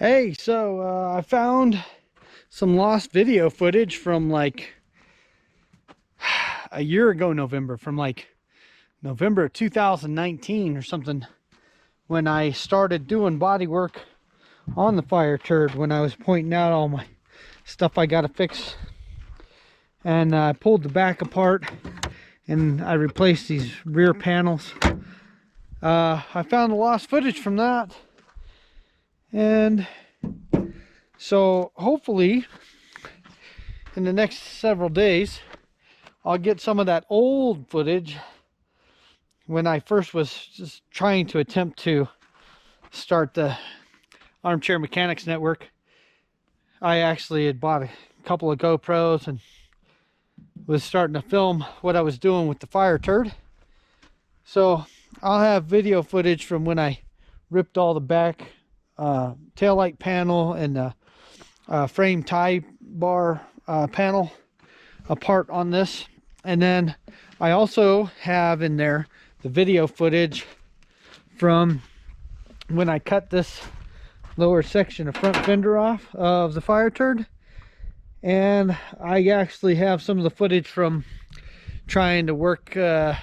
Hey, so I found some lost video footage from like a year ago, November, from like November of 2019 or something, when I started doing body work on the FireTurd, when I was pointing out all my stuff I got to fix. And I pulled the back apart and I replaced these rear panels. I found the lost footage from that. And so hopefully in the next several days, I'll get some of that old footage when I first was just trying to attempt to start the Armchair Mechanics Network. I actually had bought a couple of GoPros and was starting to film what I was doing with the FireTurd. So I'll have video footage from when I ripped all the back taillight panel and the frame tie bar panel apart on this. And then I also have in there the video footage from when I cut this lower section of front fender off of the FireTurd. And I actually have some of the footage from trying to work the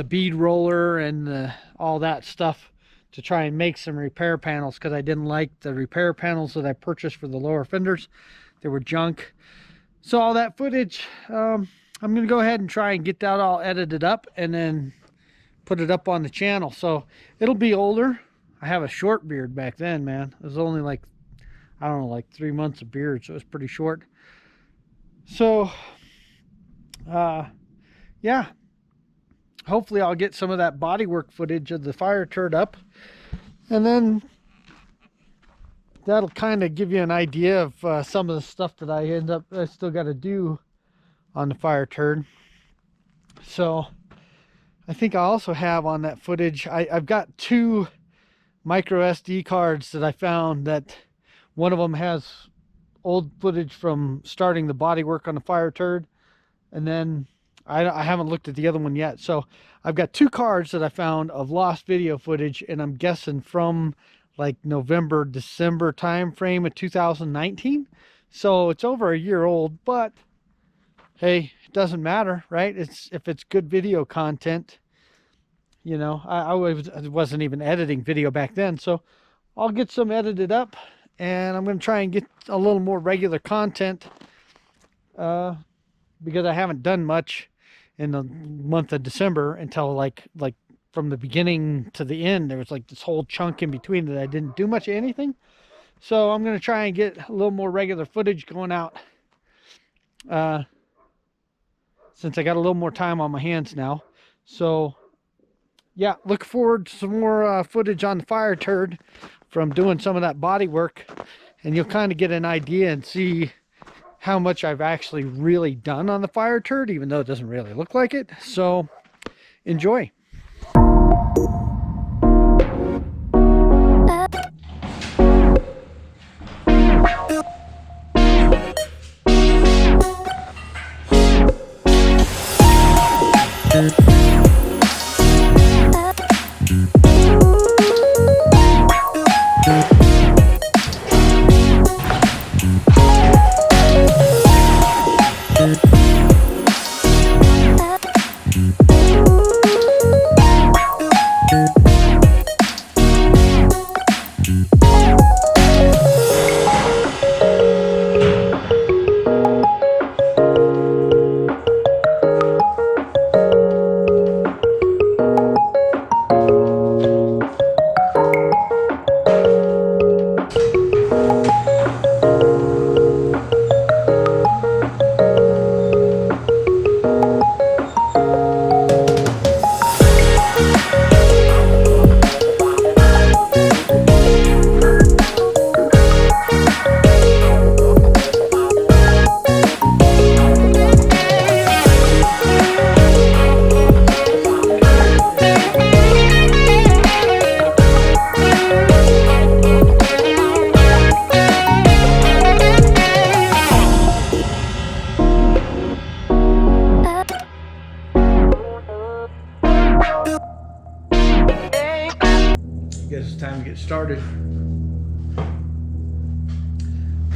bead roller and all that stuff to try and make some repair panels, because I didn't like the repair panels that I purchased for the lower fenders. They were junk. So all that footage, I'm going to go ahead and try and get that all edited up and then put it up on the channel. So it'll be older. I have a short beard back then, man. It was only like, I don't know, like 3 months of beard, so it was pretty short. So yeah, hopefully I'll get some of that bodywork footage of the FireTurd up, and then that'll kind of give you an idea of some of the stuff that I still got to do on the FireTurd. So I think I also have on that footage, I've got two micro SD cards that I found, that one of them has old footage from starting the bodywork on the FireTurd, and then I haven't looked at the other one yet. So I've got two cards that I found of lost video footage, and I'm guessing from like November, December time frame of 2019. So it's over a year old, but hey, it doesn't matter, right? If it's good video content, you know. I wasn't even editing video back then, so I'll get some edited up, and I'm going to try and get a little more regular content, because I haven't done much in the month of December until like from the beginning to the end. There was like this whole chunk in between that I didn't do much of anything. So I'm going to try and get a little more regular footage going out, since I got a little more time on my hands now. So yeah, look forward to some more footage on the FireTurd from doing some of that body work, and you'll kind of get an idea and see how much I've actually really done on the FireTurd, even though it doesn't really look like it. So enjoy. Guess it's time to get started.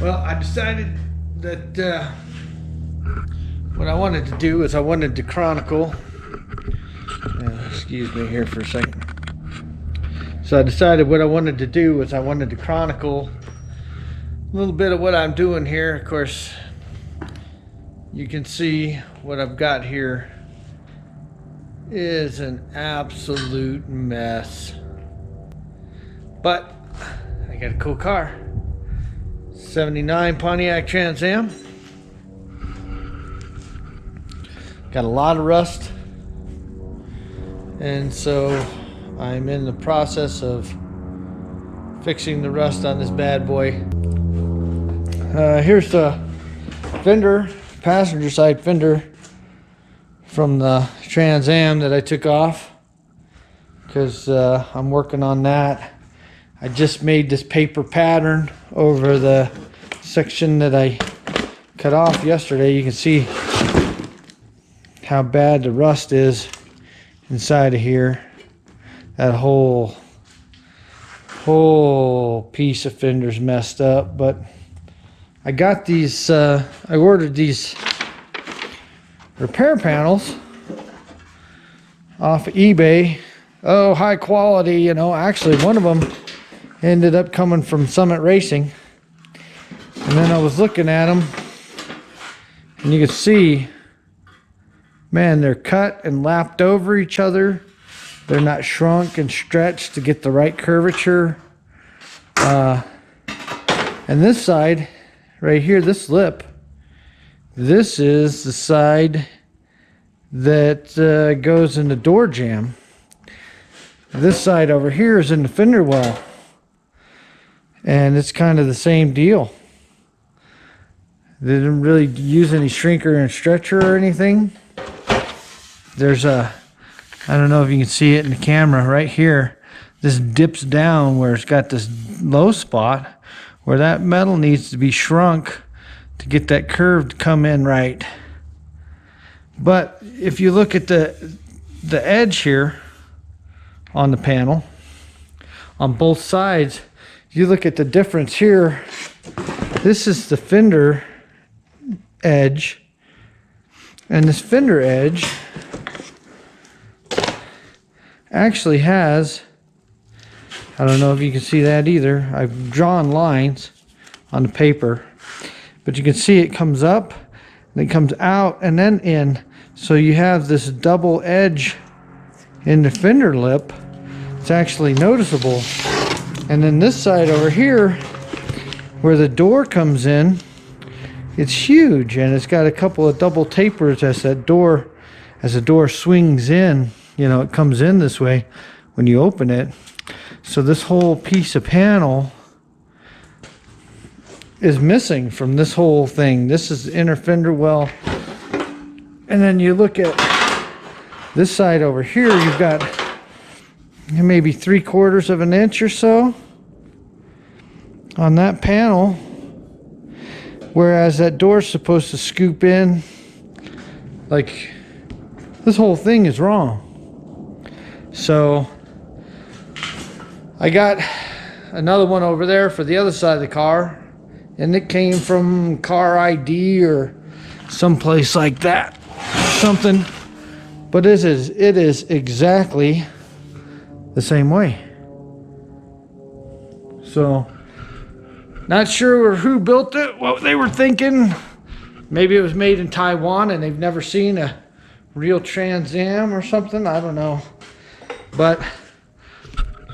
Well, I decided that what I wanted to do is I wanted to chronicle. Excuse me here for a second. So I decided what I wanted to do was I wanted to chronicle a little bit of what I'm doing here. Of course, you can see what I've got here is an absolute mess. But I got a cool car. 79 Pontiac Trans Am. Got a lot of rust. And so I'm in the process of fixing the rust on this bad boy. Here's the fender, passenger side fender from the Trans Am that I took off because I'm working on that. I just made this paper pattern over the section that I cut off yesterday. You can see how bad the rust is inside of here. That whole piece of fender's messed up, but I got these, I ordered these repair panels off of eBay. Oh, high quality, you know. Actually, one of them ended up coming from Summit Racing. And then I was looking at them, and you can see, man, they're cut and lapped over each other. They're not shrunk and stretched to get the right curvature. And this side, right here, this lip, this is the side that goes in the door jamb. This side over here is in the fender well. And it's kind of the same deal. They didn't really use any shrinker and stretcher or anything. There's a, I don't know if you can see it in the camera right here. This dips down where it's got this low spot where that metal needs to be shrunk to get that curve to come in right. But if you look at the edge here on the panel, on both sides, you look at the difference here. This is the fender edge, and this fender edge actually has, I don't know if you can see that either. I've drawn lines on the paper, but you can see it comes up, and it comes out, and then in. So you have this double edge in the fender lip. It's actually noticeable. And then this side over here, where the door comes in, it's huge, and it's got a couple of double tapers as the door swings in. You know, it comes in this way when you open it. So this whole piece of panel is missing from this whole thing. This is the inner fender well. And then you look at this side over here, you've got maybe 3/4 of an inch or so on that panel, whereas that door's supposed to scoop in. Like, this whole thing is wrong. So I got another one over there for the other side of the car, and it came from Car ID or someplace like that, something. But it is exactly the same way. So, not sure who built it, what they were thinking. Maybe it was made in Taiwan and they've never seen a real Trans Am or something. I don't know. But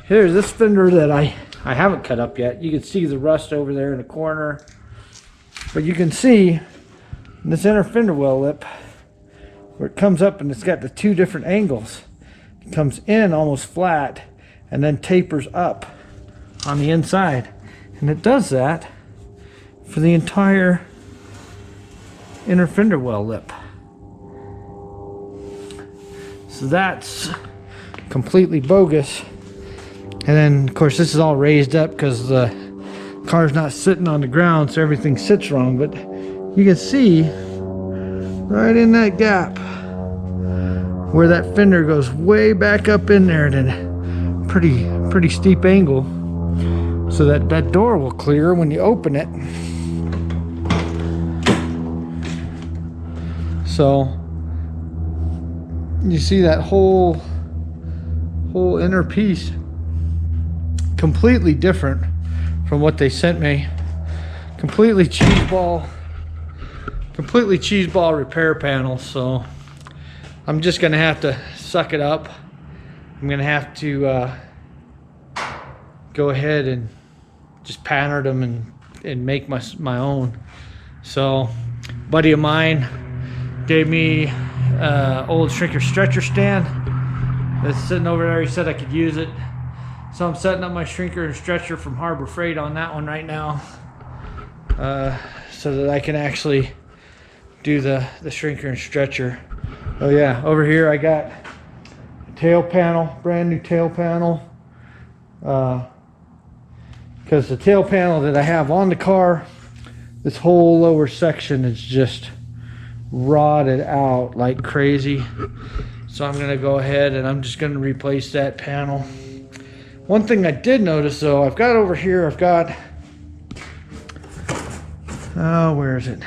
here's this fender that I haven't cut up yet. You can see the rust over there in the corner. But you can see this inner fender well lip where it comes up and it's got the two different angles. It comes in almost flat and then tapers up on the inside. And it does that for the entire inner fender well lip. So that's completely bogus. And then of course this is all raised up because the car's not sitting on the ground, so everything sits wrong. But you can see right in that gap where that fender goes way back up in there at a pretty steep angle, so that door will clear when you open it. So you see that whole inner piece completely different from what they sent me. Completely cheeseball repair panel. So I'm just gonna have to suck it up. I'm gonna have to go ahead and just pattern them and make my own. So a buddy of mine gave me old shrinker stretcher stand that's sitting over there. He said I could use it, so I'm setting up my shrinker and stretcher from Harbor Freight on that one right now, so that I can actually do the shrinker and stretcher. Oh yeah, over here I got a tail panel, brand new tail panel, because the tail panel that I have on the car, this whole lower section is just rotted out like crazy. So I'm gonna go ahead and I'm just gonna replace that panel. One thing I did notice though, I've got over here, I've got, oh, where is it?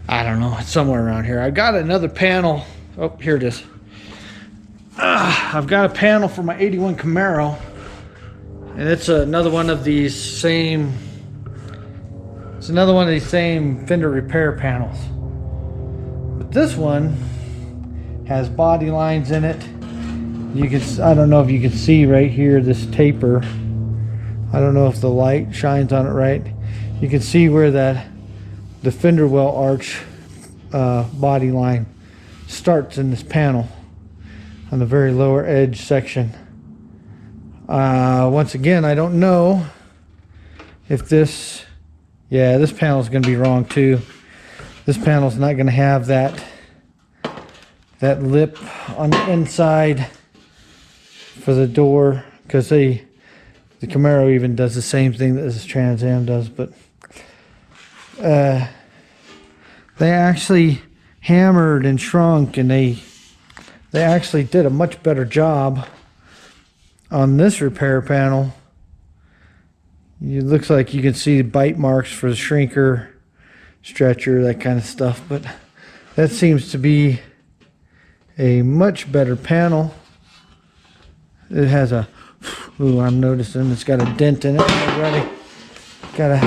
I don't know, it's somewhere around here. I've got another panel. Oh, here it is. I've got a panel for my 81 Camaro, and it's another one of these same, fender repair panels. But this one has body lines in it. You can, I don't know if you can see right here, this taper. I don't know if the light shines on it right. You can see where the fender well arch body line starts in this panel on the very lower edge section. Once again, I don't know if this, yeah, this panel is going to be wrong too. This panel is not going to have that lip on the inside for the door, because the Camaro even does the same thing that this Trans Am does. But they actually hammered and shrunk, and they actually did a much better job on this repair panel. It looks like you can see bite marks for the shrinker, stretcher, that kind of stuff, but that seems to be a much better panel. It has a, ooh, I'm noticing it's got a dent in it already. Got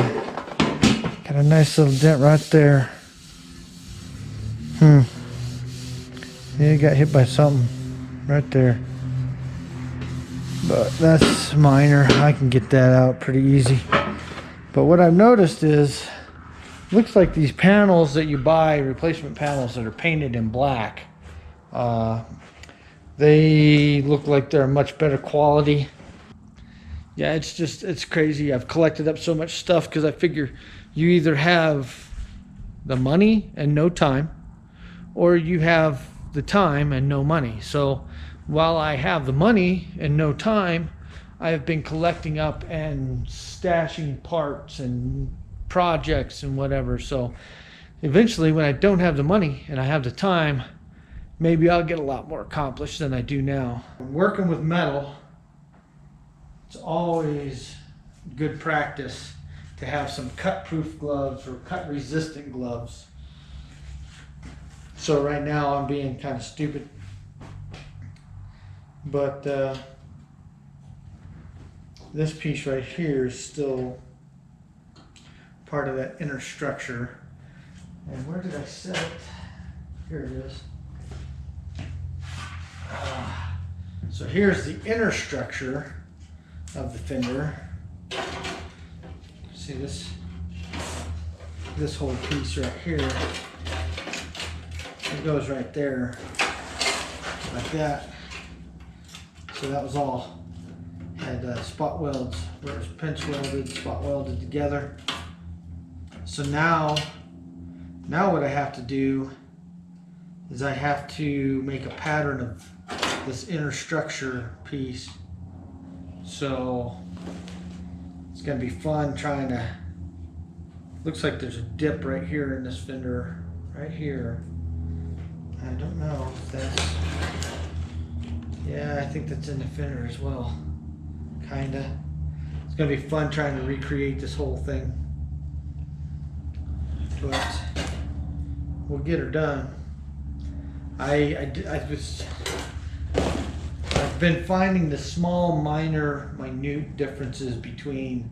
a nice little dent right there. Yeah, it got hit by something right there. But that's minor. I can get that out pretty easy. But what I've noticed is, looks like these panels that you buy, replacement panels that are painted in black, they look like they're much better quality. Yeah, it's crazy. I've collected up so much stuff because I figure you either have the money and no time, or you have the time and no money. So while I have the money and no time, I have been collecting up and stashing parts and projects and whatever. So eventually, when I don't have the money and I have the time, maybe I'll get a lot more accomplished than I do now. Working with metal, it's always good practice to have some cut-proof gloves or cut-resistant gloves. So right now I'm being kind of stupid, but this piece right here is still part of that inner structure. And where did I set it? Here it is. So here's the inner structure of the fender. See this whole piece right here. It goes right there, like that. So that was all, had spot welds, where it was pinch welded, spot welded together. So now what I have to do is I have to make a pattern of this inner structure piece. So it's gonna be fun trying to, looks like there's a dip right here in this fender, right here. I don't know if that's, yeah, I think that's in the fender as well, kinda. It's gonna be fun trying to recreate this whole thing, but we'll get her done. I've been finding the small, minute differences between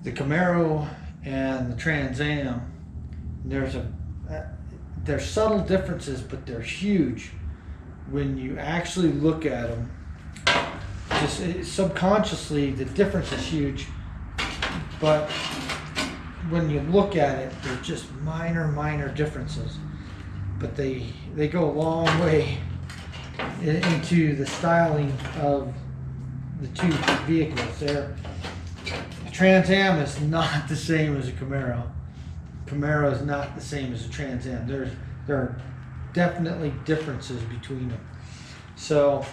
the Camaro and the Trans Am. There's subtle differences, but they're huge when you actually look at them. Just subconsciously, the difference is huge, but when you look at it, they're just minor differences. But they go a long way into the styling of the two vehicles. The Trans Am is not the same as a Camaro. Camaro is not the same as a Trans Am. There are definitely differences between them. So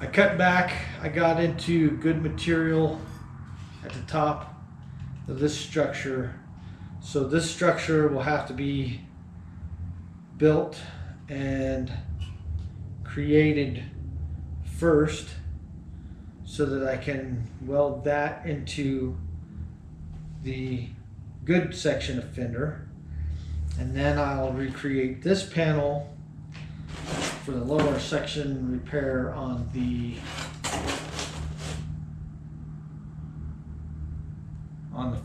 I cut back. I got into good material at the top of this structure. So this structure will have to be built and created first so that I can weld that into the good section of fender, and then I'll recreate this panel for the lower section repair on the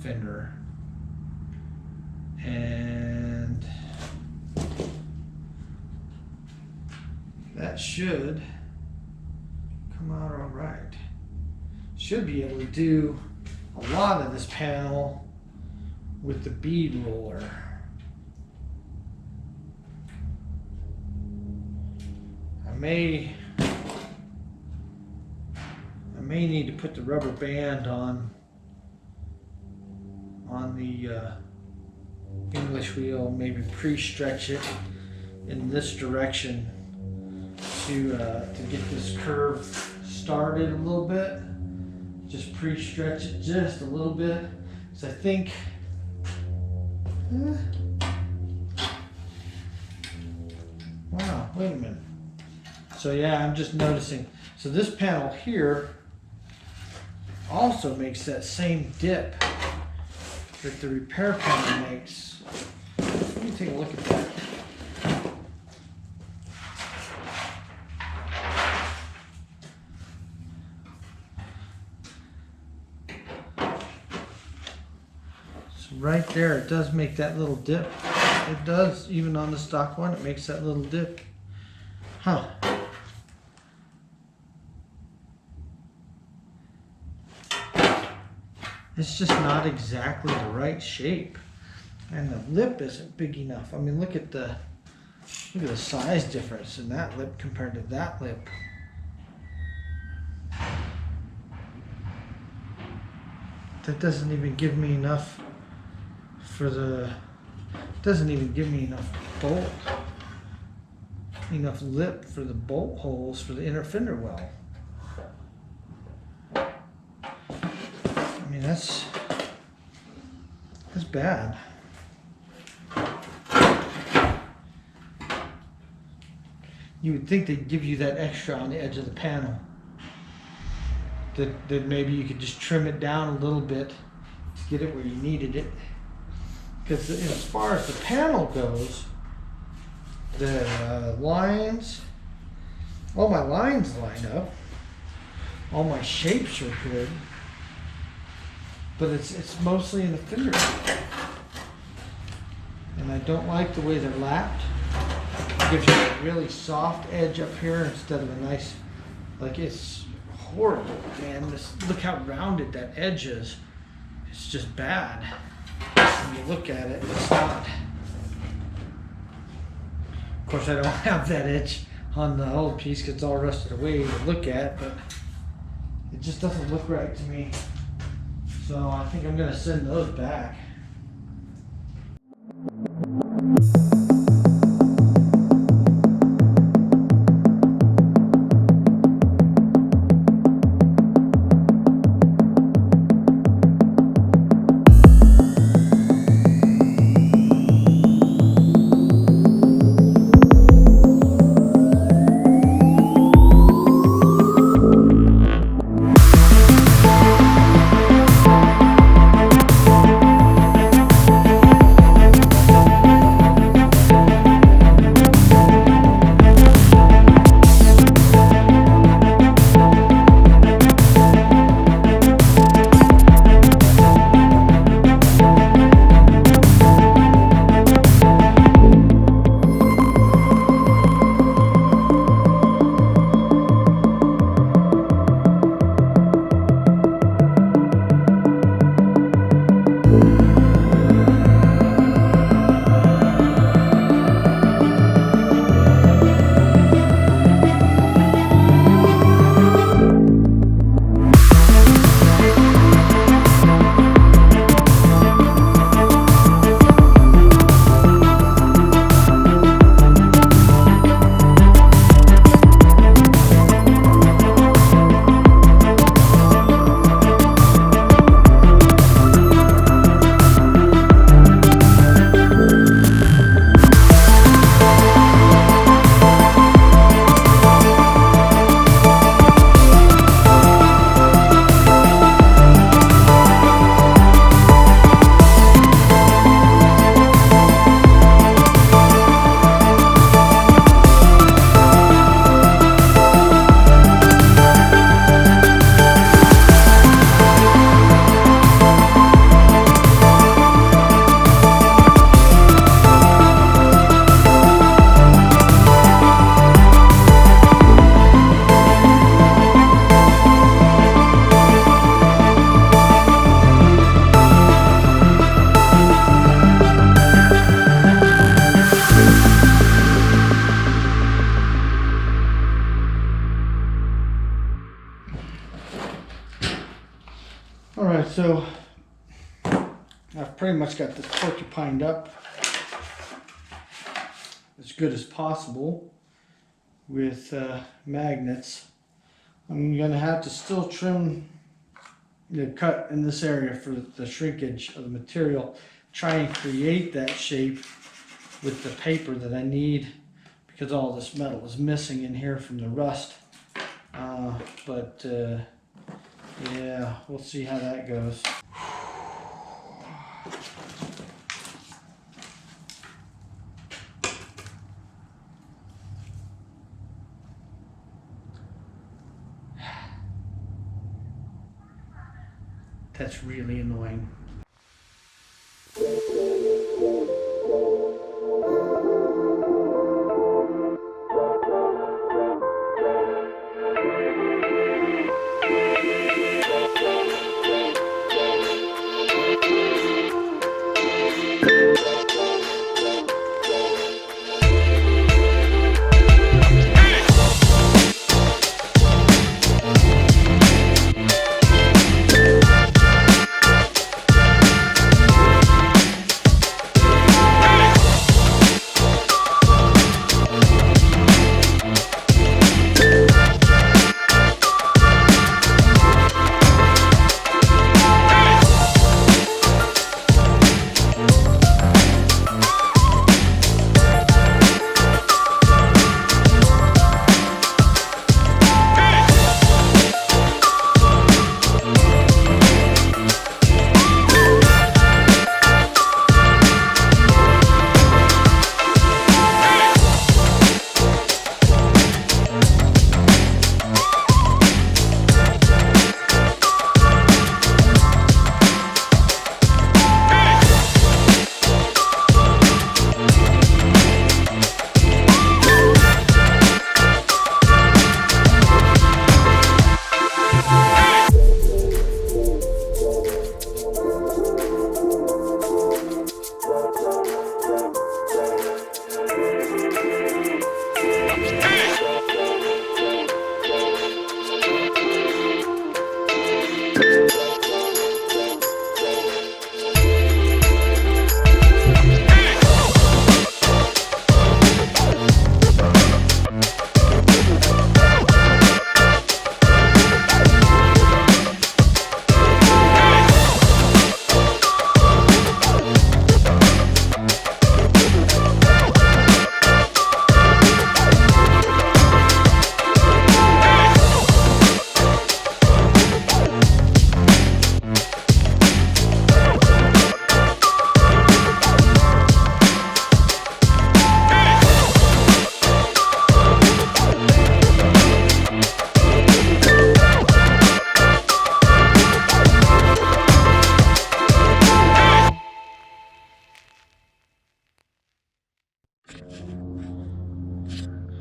fender. And that should come out all right. Should be able to do a lot of this panel with the bead roller. I may need to put the rubber band on the English wheel, maybe pre-stretch it in this direction to get this curve started a little bit. Just pre-stretch it just a little bit, because I think wow, wait a minute. So yeah, I'm just noticing. So this panel here also makes that same dip that the repair panel makes. Let me take a look at that. So right there, it does make that little dip. It does, even on the stock one, it makes that little dip. Huh. It's just not exactly the right shape, and the lip isn't big enough. I mean, look at the size difference in that lip compared to that lip. That doesn't even give me enough for the. Doesn't even give me enough bolt, enough lip for the bolt holes for the inner fender well. I mean, that's bad. You would think they'd give you that extra on the edge of the panel. That maybe you could just trim it down a little bit to get it where you needed it. Because as far as the panel goes, the lines, all my lines line up. All my shapes are good. But it's mostly in the fender. And I don't like the way they're lapped. It gives you a really soft edge up here instead of a nice, like, it's horrible, man. Look how rounded that edge is. It's just bad. When you look at it, it's not. Of course, I don't have that edge on the old piece because it's all rusted away to look at, but it just doesn't look right to me. So I think I'm going to send those back. Alright, so I've pretty much got this porcupined up as good as possible with magnets. I'm going to have to still trim the cut in this area for the shrinkage of the material. Try and create that shape with the paper that I need, because all this metal is missing in here from the rust. Yeah, we'll see how that goes. That's really annoying.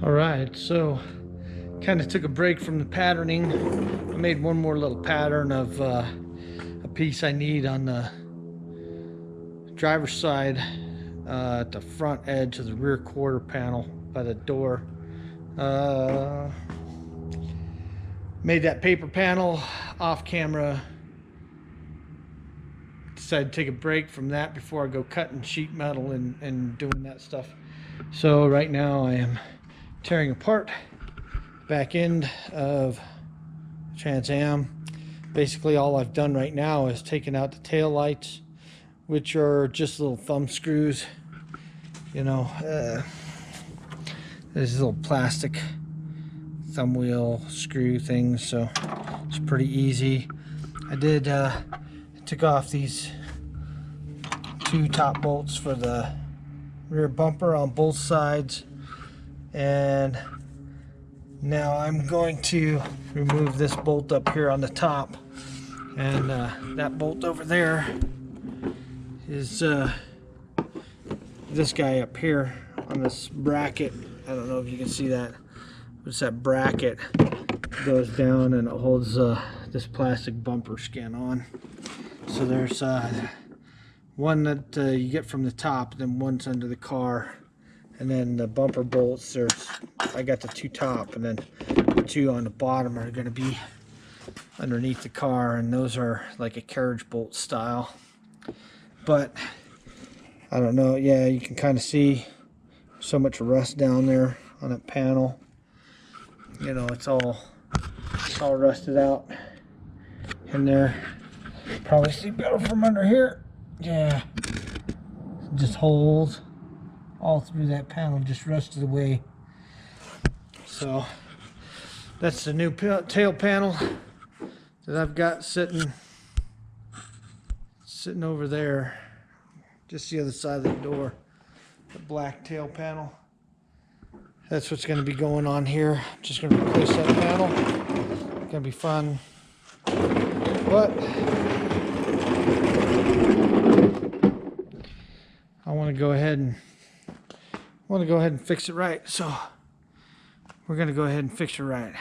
Alright, so kind of took a break from the patterning. I made one more little pattern of a piece I need on the driver's side at the front edge of the rear quarter panel by the door. Made that paper panel off camera. Decided to take a break from that before I go cutting sheet metal and doing that stuff. So right now I am tearing apart back end of Trans Am. Basically all I've done right now is taken out the tail lights, which are just little thumb screws, you know. There's little plastic thumb wheel screw things, so it's pretty easy. I did took off these two top bolts for the rear bumper on both sides, and now I'm going to remove this bolt up here on the top, and that bolt over there is this guy up here on this bracket. I don't know if you can see that. It's that bracket goes down and it holds this plastic bumper skin on. So there's one that you get from the top, then one's under the car, and then the bumper bolts. I got the two top, and then the two on the bottom are going to be underneath the car, and those are like a carriage bolt style. But I don't know, yeah, you can kind of see so much rust down there on that panel. You know, it's all rusted out in there. Probably see better from under here. Yeah, just holes all through that panel, just rusted away. So that's the new tail panel that I've got sitting over there, just the other side of the door. The black tail panel. That's what's going to be going on here. Just going to replace that panel. It's going to be fun. But I want to go ahead and fix it right. So we're going to go ahead and fix it right.